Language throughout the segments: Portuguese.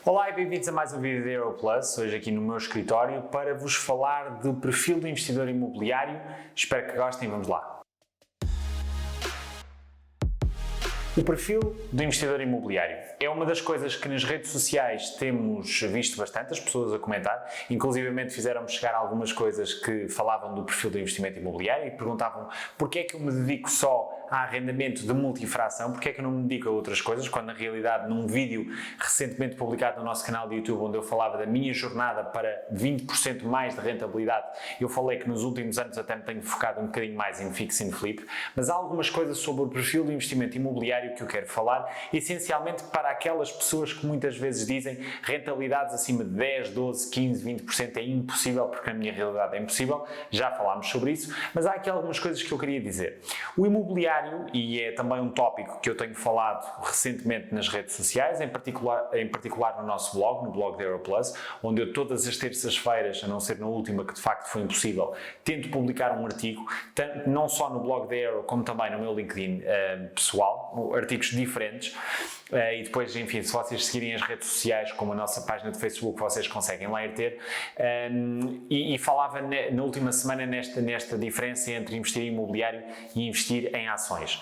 Olá e bem-vindos a mais um vídeo da Aero Plus, hoje aqui no meu escritório, para vos falar do perfil do investidor imobiliário. Espero que gostem, vamos lá. O perfil do investidor imobiliário é uma das coisas que nas redes sociais temos visto bastante, as pessoas a comentar, inclusivamente fizeram-me chegar algumas coisas que falavam do perfil do investimento imobiliário e perguntavam porque é que eu me dedico só a arrendamento de multifração, porque é que eu não me dedico a outras coisas, quando na realidade num vídeo recentemente publicado no nosso canal de YouTube, onde eu falava da minha jornada para 20% mais de rentabilidade, eu falei que nos últimos anos até me tenho focado um bocadinho mais em fix and flip, mas há algumas coisas sobre o perfil do investimento imobiliário que eu quero falar, essencialmente para aquelas pessoas que muitas vezes dizem rentabilidades acima de 10, 12, 15, 20% é impossível, porque na minha realidade é impossível, já falámos sobre isso, mas há aqui algumas coisas que eu queria dizer. O imobiliário, e é também um tópico que eu tenho falado recentemente nas redes sociais, em particular no nosso blog, no blog da Aero Plus, onde eu todas as terças-feiras, a não ser na última que de facto foi impossível, tento publicar um artigo, tanto, não só no blog da Aero como também no meu LinkedIn pessoal, artigos diferentes, e depois, enfim, se vocês seguirem as redes sociais, como a nossa página de Facebook, vocês conseguem lá ir ter, e falava na última semana nesta diferença entre investir em imobiliário e investir em ações.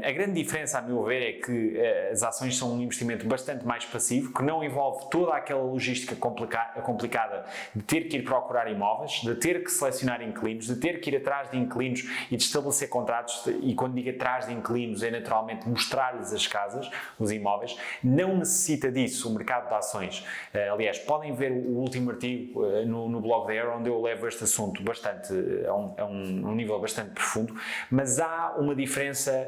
A grande diferença, a meu ver, é que as ações são um investimento bastante mais passivo, que não envolve toda aquela logística complicada de ter que ir procurar imóveis, de ter que selecionar inquilinos, de ter que ir atrás de inquilinos e de estabelecer contratos, e quando digo atrás de inquilinos é naturalmente mostrar-lhes as casas, os imóveis. Não necessita disso o mercado de ações. Aliás, podem ver o último artigo no blog da Aero, onde eu levo este assunto bastante, a um nível bastante profundo, mas há uma diferença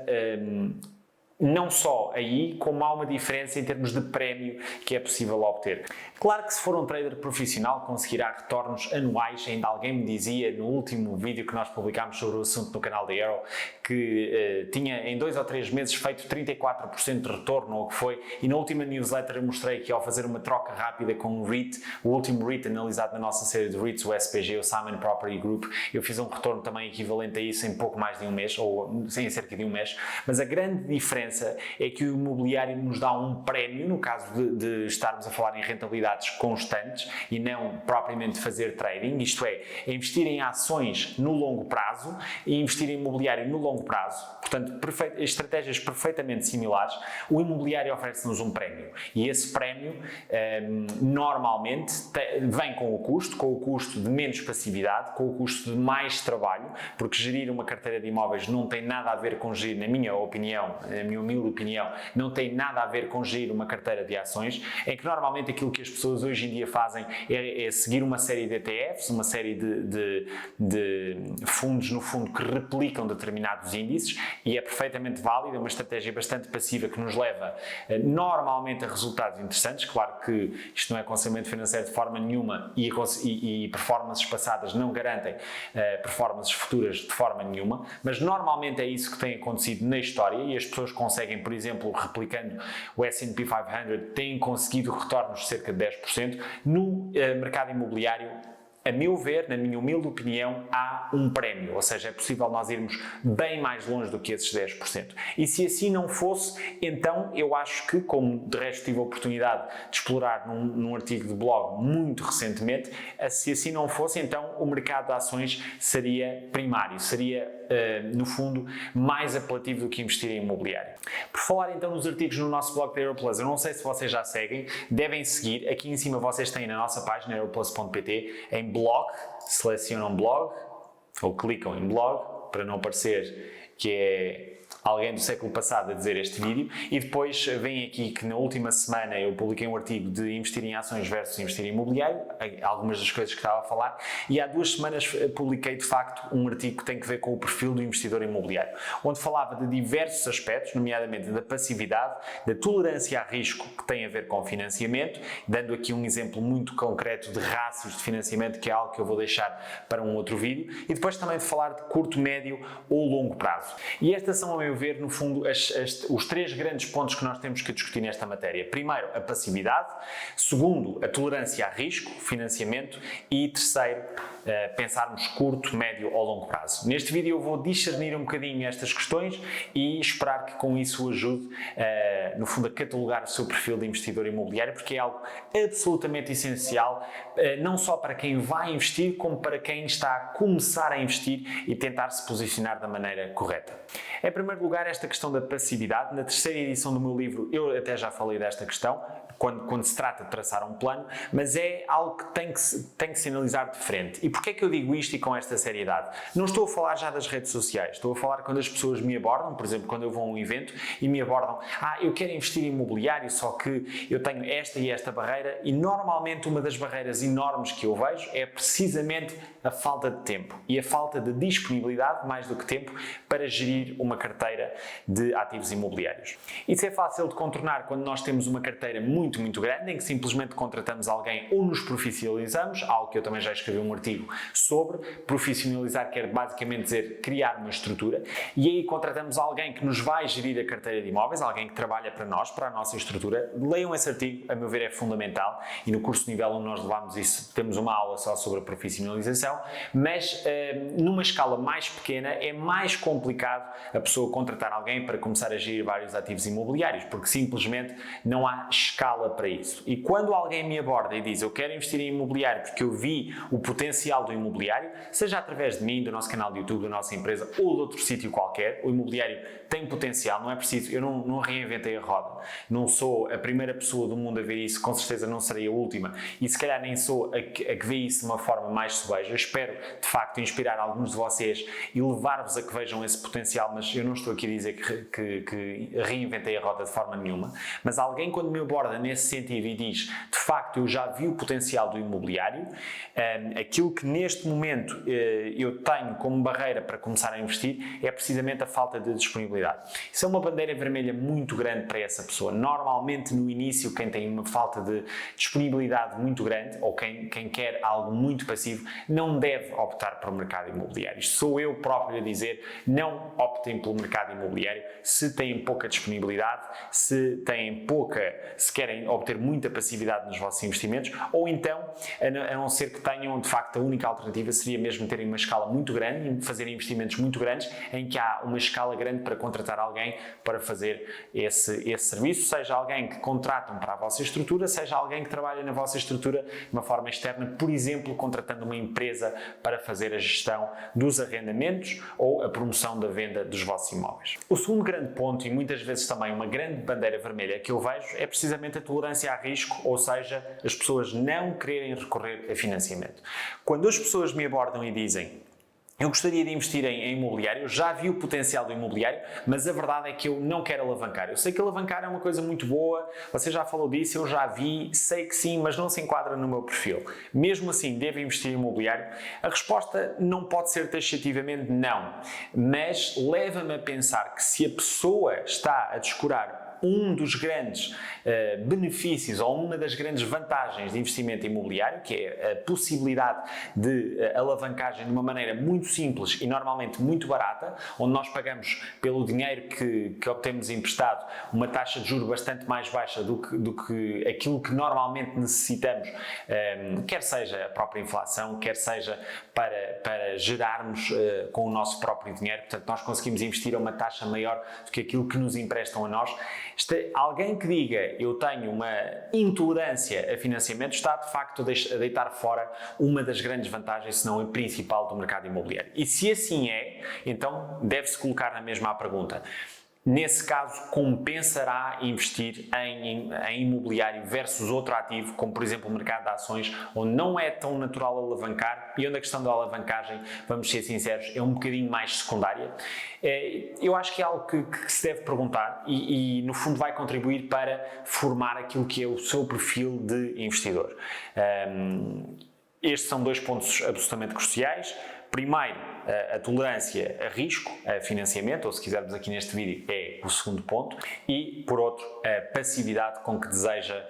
não só aí, como há uma diferença em termos de prémio que é possível obter. Claro que se for um trader profissional conseguirá retornos anuais, ainda alguém me dizia no último vídeo que nós publicámos sobre o assunto no canal da Aero que tinha em 2 ou 3 meses feito 34% de retorno ou o que foi, e na última newsletter eu mostrei que ao fazer uma troca rápida com o REIT, o último REIT analisado na nossa série de REITs, o SPG, o Simon Property Group, eu fiz um retorno também equivalente a isso em pouco mais de um mês, ou em cerca de um mês, mas a grande diferença é que o imobiliário nos dá um prémio, no caso de estarmos a falar em rentabilidades constantes e não propriamente fazer trading, isto é, investir em ações no longo prazo e investir em imobiliário no longo prazo, portanto, estratégias perfeitamente similares. O imobiliário oferece-nos um prémio e esse prémio normalmente vem com o custo de menos passividade, com o custo de mais trabalho, porque gerir uma carteira de imóveis não tem nada a ver com gerir, na minha opinião, na minha humilde opinião, não tem nada a ver com gerir uma carteira de ações, em que normalmente aquilo que as pessoas hoje em dia fazem é seguir uma série de ETFs, uma série de fundos, no fundo, que replicam determinados índices, e é perfeitamente válida, é uma estratégia bastante passiva que nos leva normalmente a resultados interessantes. Claro que isto não é aconselhamento financeiro de forma nenhuma e performances passadas não garantem performances futuras de forma nenhuma, mas normalmente é isso que tem acontecido na história e as pessoas conseguem, por exemplo, replicando o S&P 500, têm conseguido retornos de cerca de 10%. No mercado imobiliário, a meu ver, na minha humilde opinião, há um prémio, ou seja, é possível nós irmos bem mais longe do que esses 10%. E se assim não fosse, então eu acho que, como de resto tive a oportunidade de explorar num artigo de blog muito recentemente, se assim não fosse, então o mercado de ações seria primário, seria, no fundo, mais apelativo do que investir em imobiliário. Por falar então nos artigos no nosso blog da Aero Plus, eu não sei se vocês já seguem, devem seguir. Aqui em cima vocês têm na nossa página aeroplus.pt, em blog, selecionam blog ou clicam em blog para não aparecer que é alguém do século passado a dizer este vídeo, e depois vem aqui que na última semana eu publiquei um artigo de investir em ações versus investir em imobiliário, algumas das coisas que estava a falar, e há 2 semanas publiquei de facto um artigo que tem que ver com o perfil do investidor imobiliário, onde falava de diversos aspectos, nomeadamente da passividade, da tolerância a risco que tem a ver com financiamento, dando aqui um exemplo muito concreto de rácios de financiamento, que é algo que eu vou deixar para um outro vídeo, e depois também de falar de curto, médio médio ou longo prazo. E estas são, a meu ver, no fundo, os três grandes pontos que nós temos que discutir nesta matéria. Primeiro, a passividade. Segundo, a tolerância a risco, financiamento. E terceiro, pensarmos curto, médio ou longo prazo. Neste vídeo eu vou discernir um bocadinho estas questões e esperar que com isso o ajude, no fundo, a catalogar o seu perfil de investidor imobiliário, porque é algo absolutamente essencial, não só para quem vai investir, como para quem está a começar a investir e tentar se posicionar da maneira correta. Em primeiro lugar, esta questão da passividade. Na terceira edição do meu livro eu até já falei desta questão, quando se trata de traçar um plano, mas é algo que tem que se analisar de frente. E porquê é que eu digo isto e com esta seriedade? Não estou a falar já das redes sociais, estou a falar quando as pessoas me abordam, por exemplo, quando eu vou a um evento e me abordam, eu quero investir em imobiliário, só que eu tenho esta e esta barreira, e normalmente uma das barreiras enormes que eu vejo é precisamente a falta de tempo e a falta de disponibilidade, mais do que tempo, para gerir uma carteira de ativos imobiliários. Isso é fácil de contornar quando nós temos uma carteira muito grande, em que simplesmente contratamos alguém ou nos profissionalizamos, algo que eu também já escrevi um artigo sobre. Profissionalizar quer basicamente dizer criar uma estrutura, e aí contratamos alguém que nos vai gerir a carteira de imóveis, alguém que trabalha para nós, para a nossa estrutura. Leiam esse artigo, a meu ver é fundamental, e no curso nível 1 nós levamos isso, temos uma aula só sobre a profissionalização, mas numa escala mais pequena é mais complicado a pessoa contratar alguém para começar a gerir vários ativos imobiliários, porque simplesmente não há escala para isso. E quando alguém me aborda e diz eu quero investir em imobiliário porque eu vi o potencial do imobiliário, seja através de mim, do nosso canal de YouTube, da nossa empresa ou de outro sítio qualquer, o imobiliário tem potencial, não é preciso, eu não reinventei a roda, não sou a primeira pessoa do mundo a ver isso, com certeza não serei a última, e se calhar nem sou a que vê isso de uma forma mais sobeja. Eu espero de facto inspirar alguns de vocês e levar-vos a que vejam esse potencial, mas eu não estou aqui a dizer que reinventei a roda de forma nenhuma. Mas alguém, quando me aborda nesse sentido e diz, de facto eu já vi o potencial do imobiliário, aquilo que neste momento eu tenho como barreira para começar a investir é precisamente a falta de disponibilidade. Isso é uma bandeira vermelha muito grande para essa pessoa. Normalmente no início, quem tem uma falta de disponibilidade muito grande, ou quem quer algo muito passivo, não deve optar para o mercado imobiliário. Sou eu próprio a dizer, não optem pelo mercado imobiliário se têm pouca disponibilidade, se querem obter muita passividade nos vossos investimentos, ou então, a não ser que tenham, de facto, a única alternativa seria mesmo terem uma escala muito grande e fazerem investimentos muito grandes, em que há uma escala grande para contratar alguém para fazer esse serviço, seja alguém que contratam para a vossa estrutura, seja alguém que trabalha na vossa estrutura de uma forma externa, por exemplo, contratando uma empresa para fazer a gestão dos arrendamentos ou a promoção da venda dos vossos imóveis. O segundo grande ponto, e muitas vezes também uma grande bandeira vermelha que eu vejo, é precisamente a tolerância a risco, ou seja, as pessoas não quererem recorrer a financiamento. Quando as pessoas me abordam e dizem eu gostaria de investir em imobiliário, eu já vi o potencial do imobiliário, mas a verdade é que eu não quero alavancar. Eu sei que alavancar é uma coisa muito boa, você já falou disso, eu já vi, sei que sim, mas não se enquadra no meu perfil. Mesmo assim, devo investir em imobiliário? A resposta não pode ser taxativamente não, mas leva-me a pensar que se a pessoa está a descurar um dos grandes benefícios ou uma das grandes vantagens de investimento imobiliário, que é a possibilidade de alavancagem de uma maneira muito simples e normalmente muito barata, onde nós pagamos pelo dinheiro que obtemos emprestado uma taxa de juros bastante mais baixa do que aquilo que normalmente necessitamos, quer seja a própria inflação, quer seja para gerarmos com o nosso próprio dinheiro. Portanto, nós conseguimos investir a uma taxa maior do que aquilo que nos emprestam a nós. Alguém que diga eu tenho uma intolerância a financiamento está de facto a deitar fora uma das grandes vantagens, se não a principal, do mercado imobiliário. E se assim é, então deve-se colocar na mesma a pergunta: nesse caso, compensará investir em imobiliário versus outro ativo, como por exemplo o mercado de ações, onde não é tão natural alavancar e onde a questão da alavancagem, vamos ser sinceros, é um bocadinho mais secundária? Eu acho que é algo que se deve perguntar e no fundo vai contribuir para formar aquilo que é o seu perfil de investidor. Estes são dois pontos absolutamente cruciais. Primeiro, a tolerância a risco, a financiamento, ou se quisermos aqui neste vídeo, é o segundo ponto, e, por outro, a passividade com que deseja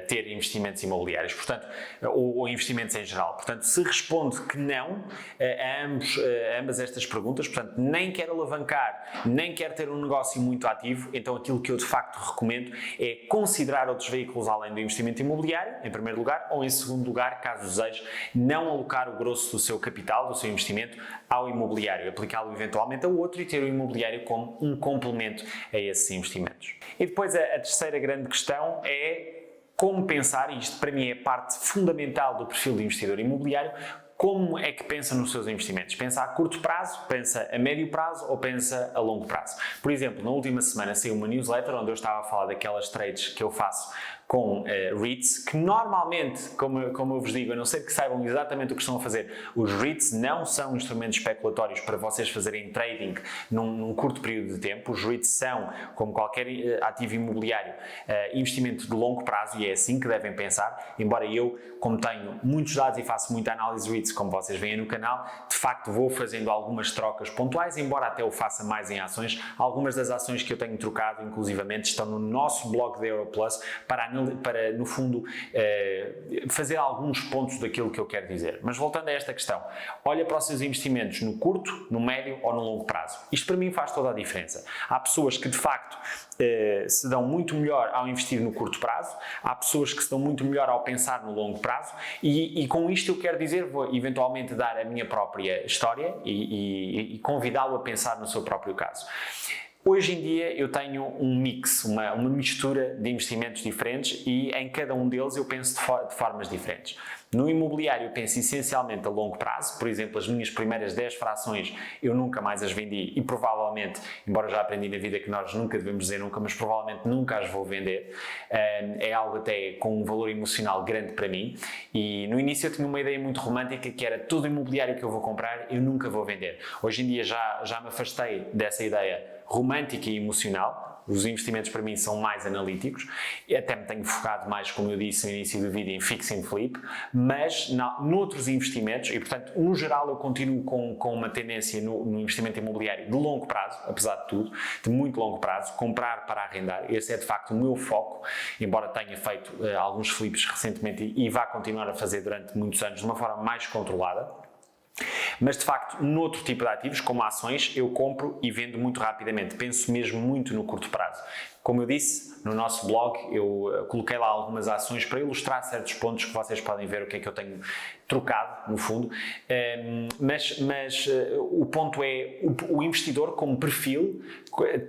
ter investimentos imobiliários, portanto, ou investimentos em geral. Portanto, se responde que não a ambas estas perguntas, portanto, nem quer alavancar, nem quer ter um negócio muito ativo, então aquilo que eu de facto recomendo é considerar outros veículos além do investimento imobiliário, em primeiro lugar, ou em segundo lugar, caso deseje, não alocar o grosso do seu capital, do seu investimento, ao imobiliário, aplicá-lo eventualmente a outro e ter o imobiliário como um complemento a esses investimentos. E depois a terceira grande questão é como pensar, e isto para mim é parte fundamental do perfil de investidor imobiliário, como é que pensa nos seus investimentos? Pensa a curto prazo, pensa a médio prazo ou pensa a longo prazo? Por exemplo, na última semana saiu uma newsletter onde eu estava a falar daquelas trades que eu faço com REITs, que normalmente, como eu vos digo, a não ser que saibam exatamente o que estão a fazer, os REITs não são instrumentos especulatórios para vocês fazerem trading num curto período de tempo. Os REITs são, como qualquer ativo imobiliário, investimento de longo prazo e é assim que devem pensar, embora eu, como tenho muitos dados e faço muita análise de REITs, como vocês veem no canal, de facto vou fazendo algumas trocas pontuais, embora até o faça mais em ações. Algumas das ações que eu tenho trocado, inclusivamente, estão no nosso blog da Europlus para, no fundo, fazer alguns pontos daquilo que eu quero dizer. Mas voltando a esta questão, olha para os seus investimentos no curto, no médio ou no longo prazo. Isto para mim faz toda a diferença. Há pessoas que de facto se dão muito melhor ao investir no curto prazo, há pessoas que se dão muito melhor ao pensar no longo prazo e com isto eu quero dizer, vou eventualmente dar a minha própria história e convidá-lo a pensar no seu próprio caso. Hoje em dia eu tenho um mix, uma mistura de investimentos diferentes e em cada um deles eu penso de formas diferentes. No imobiliário eu penso essencialmente a longo prazo, por exemplo, as minhas primeiras 10 frações eu nunca mais as vendi e provavelmente, embora já aprendi na vida que nós nunca devemos dizer nunca, mas provavelmente nunca as vou vender. É algo até com um valor emocional grande para mim e no início eu tinha uma ideia muito romântica que era todo imobiliário que eu vou comprar eu nunca vou vender. Hoje em dia já me afastei dessa ideia romântica e emocional. Os investimentos para mim são mais analíticos e até me tenho focado mais, como eu disse no início do vídeo, em fix and flip, mas noutros investimentos e, portanto, no geral eu continuo com uma tendência no investimento imobiliário de longo prazo, apesar de tudo, de muito longo prazo, comprar para arrendar. Esse é de facto o meu foco, embora tenha feito alguns flips recentemente e vá continuar a fazer durante muitos anos de uma forma mais controlada. Mas, de facto, noutro tipo de ativos, como ações, eu compro e vendo muito rapidamente. Penso mesmo muito no curto prazo. Como eu disse, no nosso blog eu coloquei lá algumas ações para ilustrar certos pontos que vocês podem ver o que é que eu tenho trocado, no fundo. Mas o ponto é, o investidor como perfil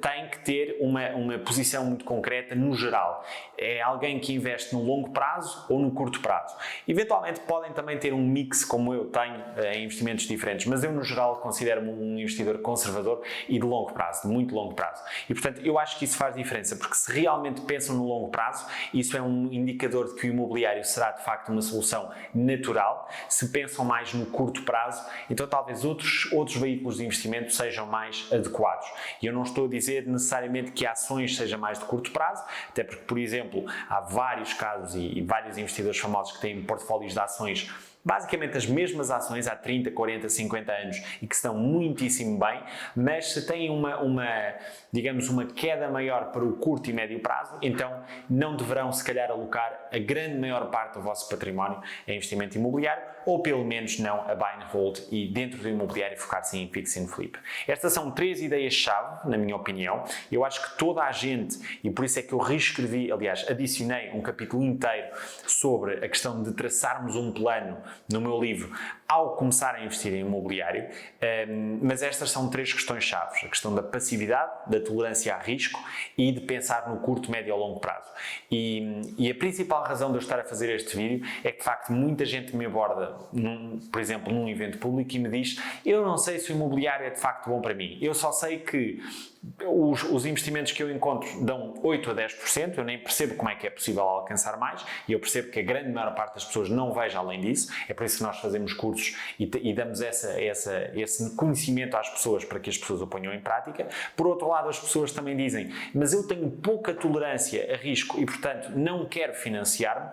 tem que ter uma posição muito concreta no geral. É alguém que investe no longo prazo ou no curto prazo. Eventualmente podem também ter um mix como eu tenho em investimentos diferentes, mas eu no geral considero-me um investidor conservador e de longo prazo, de muito longo prazo. E portanto eu acho que isso faz diferença, porque se realmente pensam no longo prazo, isso é um indicador de que o imobiliário será de facto uma solução natural. Se pensam mais no curto prazo, então talvez outros veículos de investimento sejam mais adequados. E eu não estou a dizer necessariamente que ações sejam mais de curto prazo, até porque, por exemplo, há vários casos e vários investidores famosos que têm portfólios de ações, basicamente as mesmas ações há 30, 40, 50 anos e que se dão muitíssimo bem, mas se têm digamos, uma queda maior para o curto e médio prazo, então não deverão se calhar alocar a grande maior parte do vosso património em investimento imobiliário ou pelo menos não a buy and hold e dentro do imobiliário focar-se em fix and flip. Estas são 3 ideias-chave, na minha opinião. Eu acho que toda a gente, e por isso é que eu reescrevi, aliás, adicionei um capítulo inteiro sobre a questão de traçarmos um plano no meu livro ao começar a investir em imobiliário, mas estas são 3 questões-chave. A questão da passividade, da tolerância a risco e de pensar no curto, médio ou longo prazo. E a principal razão de eu estar a fazer este vídeo é que, de facto, muita gente me aborda, por exemplo, num evento público e me diz: eu não sei se o imobiliário é de facto bom para mim, eu só sei que os investimentos que eu encontro dão 8 a 10%, eu nem percebo como é que é possível alcançar mais e eu percebo que a grande maior parte das pessoas não veja além disso, é por isso que nós fazemos cursos e damos esse conhecimento às pessoas para que as pessoas o ponham em prática. Por outro lado, as pessoas também dizem, mas eu tenho pouca tolerância a risco e, portanto, não quero financiar-me,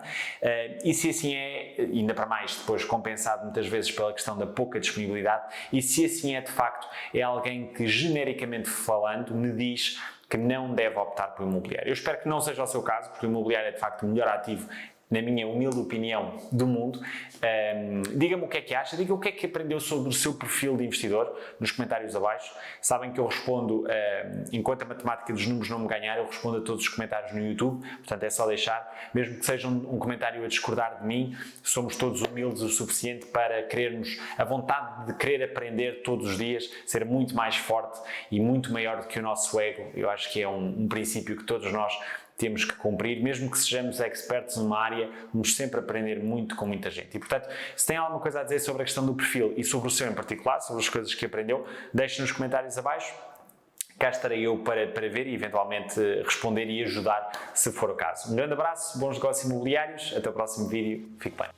e se assim é, ainda para mais depois compensado muitas vezes pela questão da pouca disponibilidade, e se assim é de facto, é alguém que genericamente falando me diz que não deve optar por imobiliário. Eu espero que não seja o seu caso, porque o imobiliário é de facto o melhor ativo, na minha humilde opinião, do mundo. Diga-me o que é que acha, diga o que é que aprendeu sobre o seu perfil de investidor nos comentários abaixo. Sabem que eu respondo, enquanto a matemática dos números não me ganhar, eu respondo a todos os comentários no YouTube, portanto é só deixar, mesmo que seja um comentário a discordar de mim, somos todos humildes o suficiente para querermos, a vontade de querer aprender todos os dias, ser muito mais forte e muito maior do que o nosso ego. Eu acho que é um princípio que todos nós temos que cumprir, mesmo que sejamos expertos numa área, vamos sempre aprender muito com muita gente. E, portanto, se tem alguma coisa a dizer sobre a questão do perfil e sobre o seu em particular, sobre as coisas que aprendeu, deixe nos comentários abaixo. Cá estarei eu para ver e eventualmente responder e ajudar se for o caso. Um grande abraço, bons negócios imobiliários, até o próximo vídeo, fique bem.